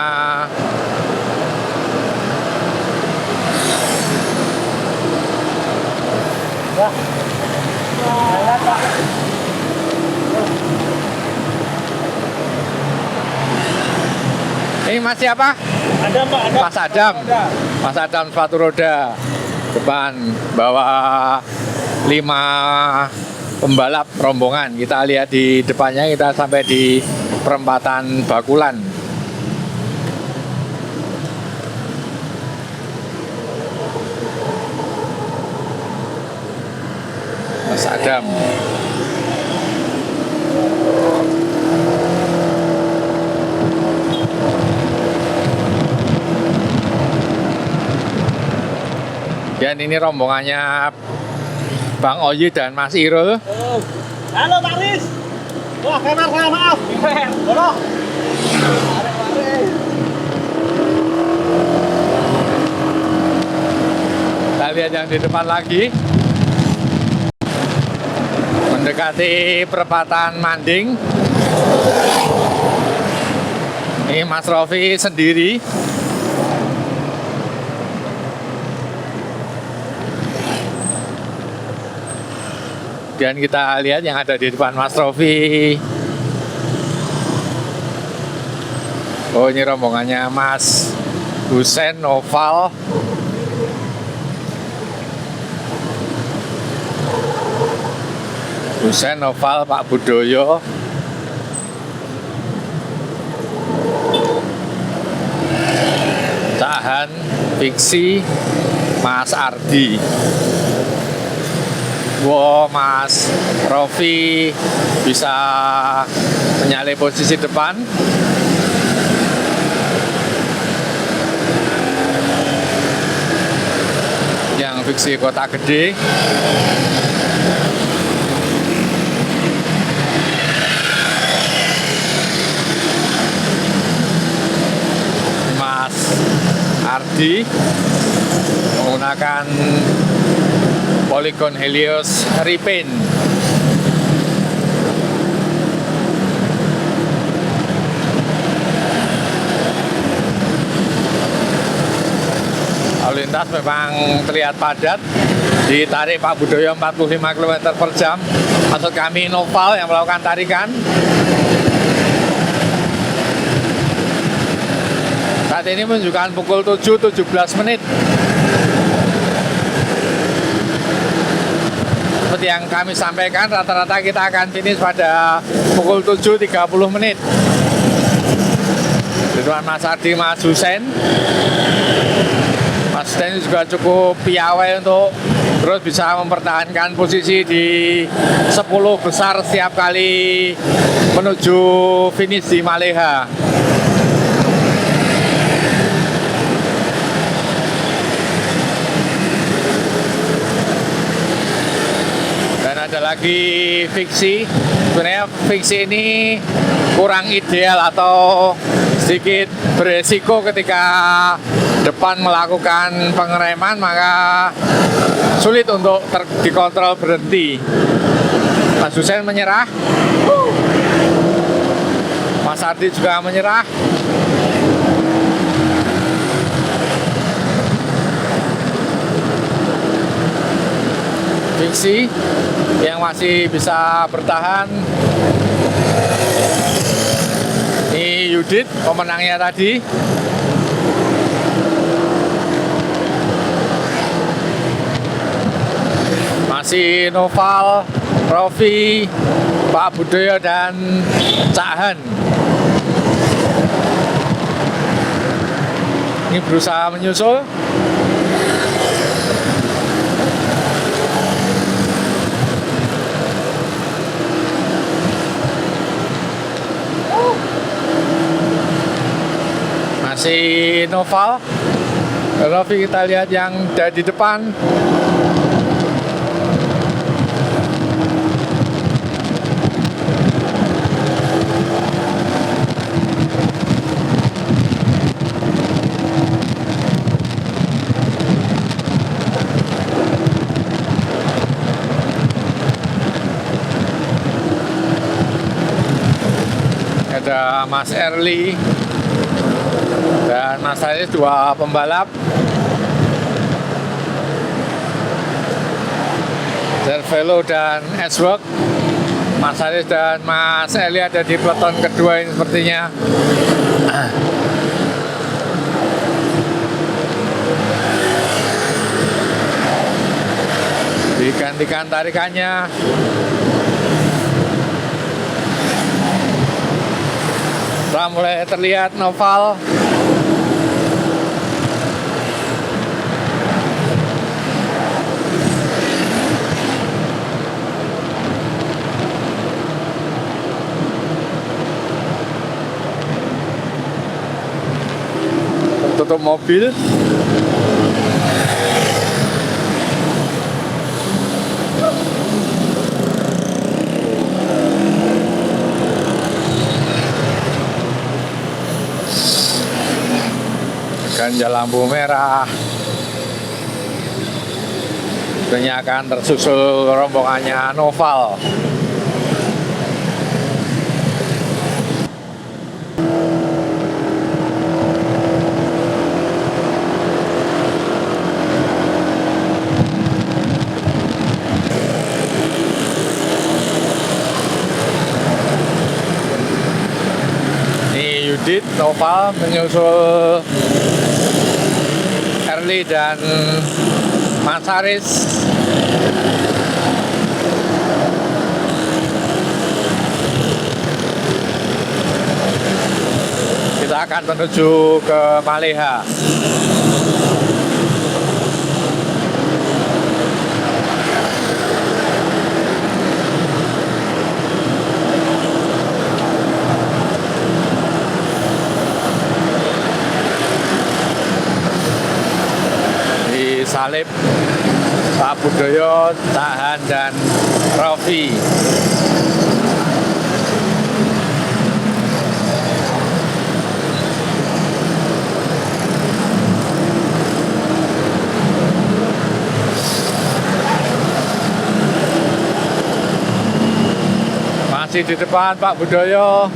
ini masih apa? Ada Pak, ada. Mas Adam. Mas Adam sepatu roda. Depan bawa 5 pembalap rombongan. Kita lihat di depannya, kita sampai di perempatan Bakulan. Mas Adam. Dan ini rombongannya Bang Oyi dan Mas Irul. Halo Pak Riz. Wah, kamar saya maaf. Tolong. Kita lihat yang di depan lagi. Mendekati perempatan Manding. Ini Mas Rofi sendiri. Dan kita lihat yang ada di depan Mas Rofi. Oh, ini rombongannya Mas Husen Noval. Husen Noval, Pak Budoyo. Tahan, Fiksi, Mas Ardi. Wow, Mas Rofi bisa menyalip posisi depan. Yang fiksi kota gede. Mas Ardi menggunakan Polygon Helios repaint. Lalu lintas memang terlihat padat, ditarik Pak Budoyo 45 km per jam. Maksud kami Noval yang melakukan tarikan. Saat ini menunjukkan pukul 7.17 menit. Seperti yang kami sampaikan, rata-rata kita akan finish pada pukul 7.30 menit. Ridwan, Mas Ardi, Mas Husein. Mas Husein juga cukup piawai untuk terus bisa mempertahankan posisi di 10 besar setiap kali menuju finish di Maleha. Ada lagi fiksi. Sebenarnya fiksi ini kurang ideal atau sedikit beresiko ketika depan melakukan pengereman, maka sulit untuk dikontrol berhenti. Mas Husein menyerah, Mas Ardi juga menyerah. Fiksi yang masih bisa bertahan. Ini Yudit pemenangnya tadi. Masih Noval, Rofi, Pak Budoyo dan Cak Han. Ini berusaha menyusul. Masih Noval, Rofi kita lihat yang ada di depan. Ada Mas Erli dan Mas Haris, dua pembalap. Cervelo dan S-Work. Mas Haris dan Mas Eli ada di peloton kedua ini sepertinya. Digantikan tarikannya. Sudah mulai terlihat Noval. Tutup mobil. Ganjal lampu merah. Tentunya akan tersusul rombongannya Noval. Ini Yudit, Noval menyusul Erli dan Mas Haris. Kita akan menuju ke Maleha. Salib Pak Budoyo, Tahan, dan Rofi. Masih di depan Pak Budoyo.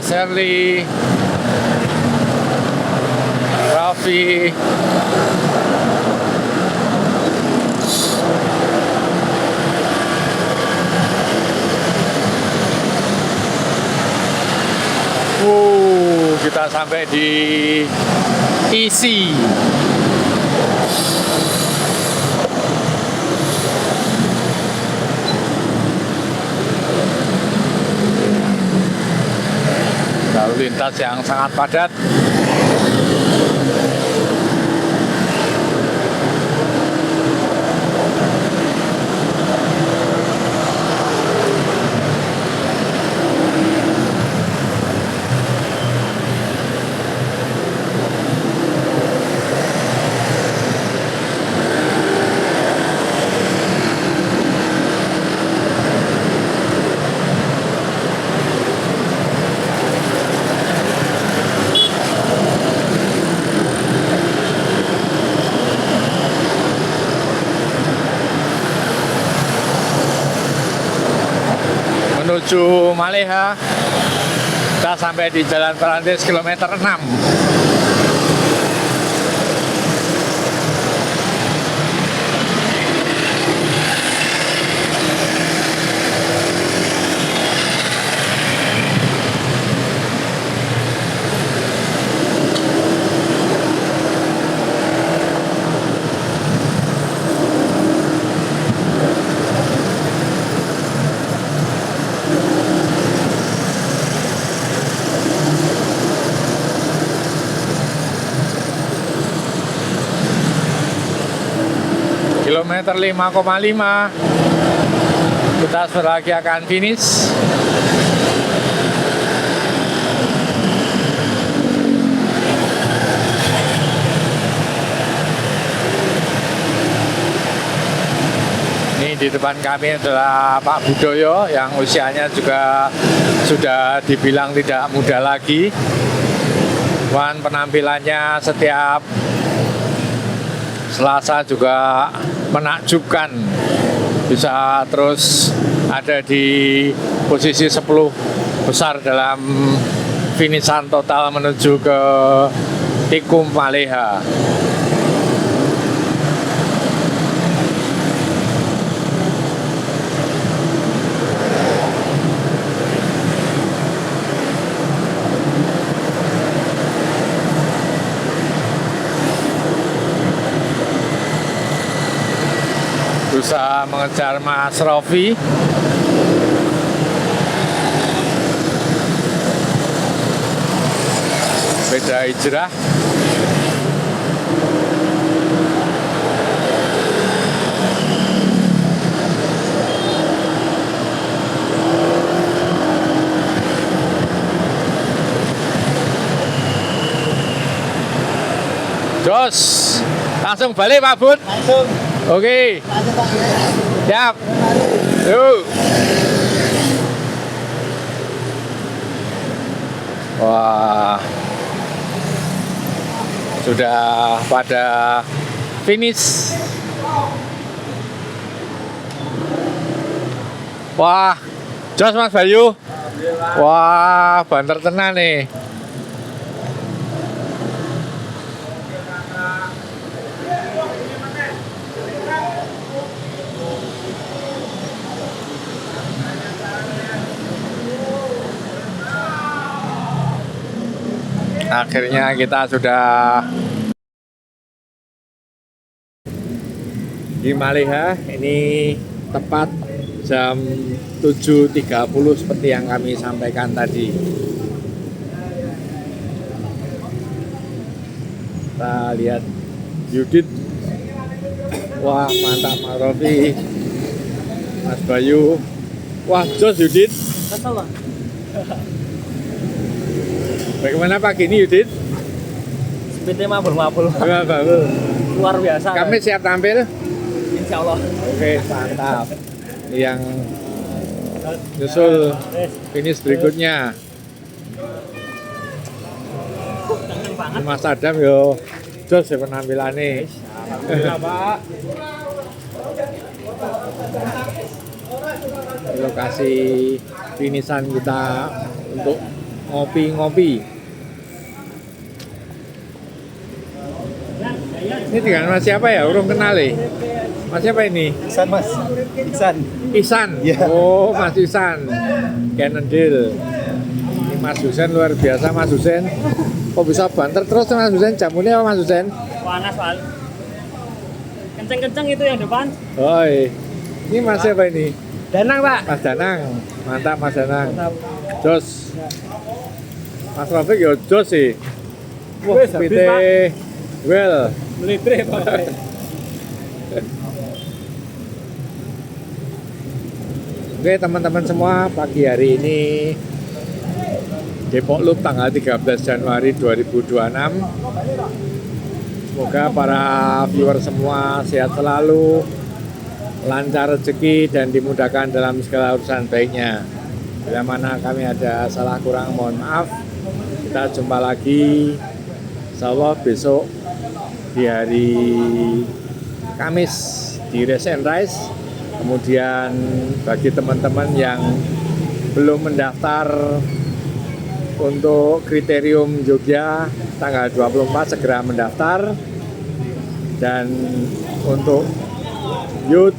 Shirley, Raffi, kita sampai di isi. Lalu lintas yang sangat padat. Menuju Maleha, kita sampai di Jalan Perintis kilometer 6. Kilometer 5,5 kita sebentar lagi akan finish. Ini di depan kami adalah Pak Budoyo yang usianya juga sudah dibilang tidak muda lagi. Dan penampilannya setiap Selasa juga menakjubkan, bisa terus ada di posisi 10 besar dalam finishan total menuju ke Tikum Maleha. Berusaha mengejar Mas Rofi. Beda hijrah. Jos, langsung balik Pak Bud. Langsung. Oke. Langsung Pak. Siap. Yuk. Wah. Sudah pada finish. Wah, jos Mas Bayu. Wah, banter tenan nih. Akhirnya kita sudah di Maleha. Ini tepat jam 7.30 seperti yang kami sampaikan tadi. Kita lihat Yudit. Wah, mantap Mas Rofi. Mas Bayu. Wah, jos Yudit. Kesel lah. Bagaimana pagi ini Yudit? Speednya mabul-mabul. Wah, bagus. Luar biasa. Kami siap tampil? Insya Allah. Oke, mantap. Yang nyusul finish berikutnya. Mas Adam yo, jos ya penampilannya. Alhamdulillah, Pak. Lokasi finishan kita untuk ngopi-ngopi. Ini dengan Mas siapa ya? Urung kenal nih. Mas siapa ini? Iksan mas, Iksan. Ihsan. Iya. Oh, Mas Ihsan. Cannondale. Ini Mas Husen luar biasa Mas Husen. Kok bisa banter terus Mas Husen? Jamunya apa Mas Husen? Panas, Pak. Kenceng-kenceng itu yang depan. Oi. Ini Mas siapa ini? Danang, Pak. Mas Danang. Mantap Mas Danang. Jos. Mas Rafiq ya jos sih. Wah, habis, PT Pak. well. Melitre, Pak. Oke teman-teman semua, pagi hari ini Depok Loop tanggal 13 Januari 2026. Semoga para viewer semua sehat selalu, lancar rezeki dan dimudahkan dalam segala urusan baiknya. Bila mana kami ada salah kurang mohon maaf. Kita jumpa lagi insya Allah besok di hari Kamis di Race and Rise. Kemudian bagi teman-teman yang belum mendaftar untuk kriterium Jogja tanggal 24 segera mendaftar. Dan untuk Youth,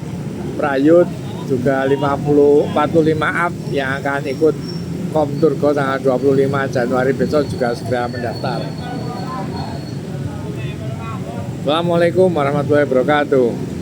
Prayut juga 45 up yang akan ikut Komturgo tanggal 25 Januari besok juga segera mendaftar. Assalamualaikum warahmatullahi wabarakatuh.